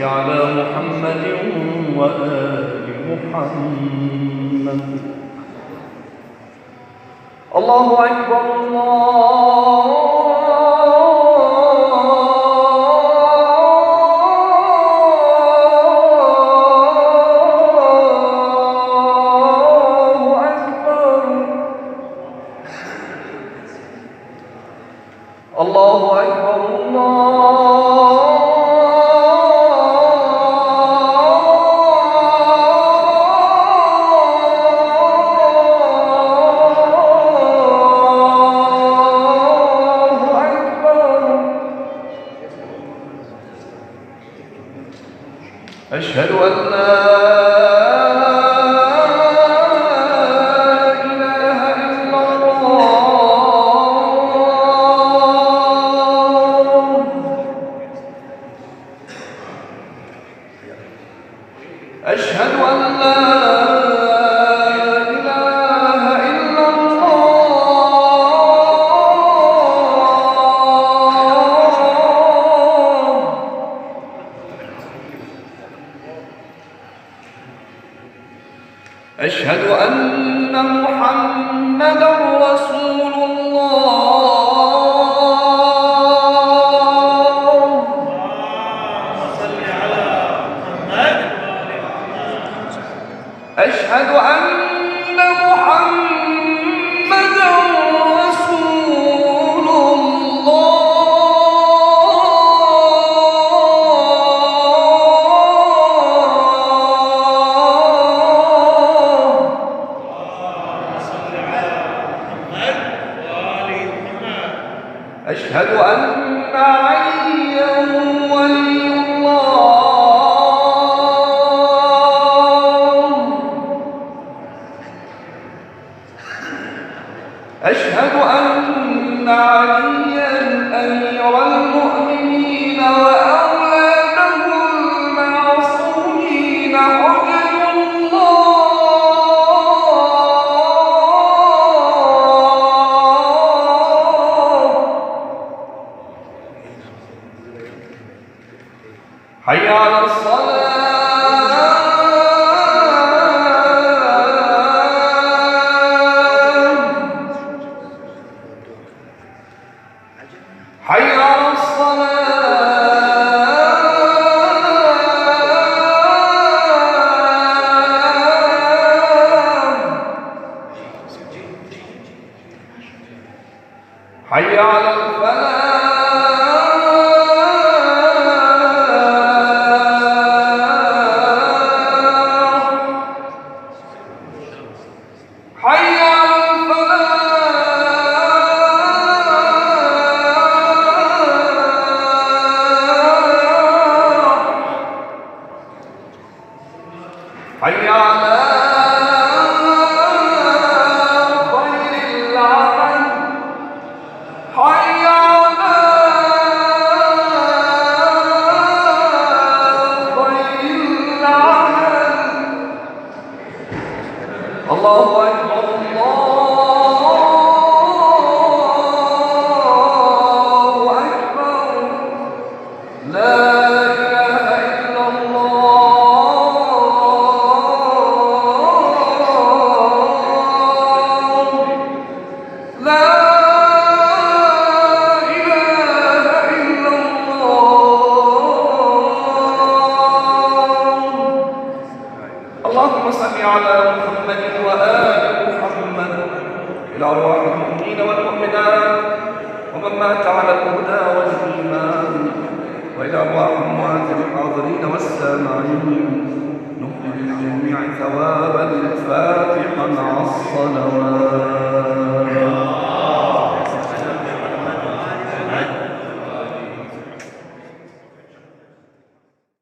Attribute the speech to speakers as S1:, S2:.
S1: صل على محمد وآل محمد. الله أكبر الله أكبر أشهد أن لا إله إلا الله. أشهد أن لا إله إلا الله. أشهد أن محمدًا رسول الله.
S2: صل على محمد.
S1: أشهد أن محمدًا رسول الله. أشهد أن عليا ولي الله. أشهد أن عليا أمير المؤمنين وأولاده المعصومين حجج الله. حي على الصلاة. حي على الصلاة. حي على الفلاح. حي على الفلاح. حي على خير العمل. حي على خير العمل. الله أكبر الله أكبر. لا إله إلا الله. لا إله إلا الله. اللهم صل على محمد وآل محمد إلى أرواح المؤمنين والمؤمنات ومن مات على الهدى والإيمان وإلى أرواح أموات الحاضرين والسامعين نقبل للجميع ثواب الفاتحة مع الصلوات.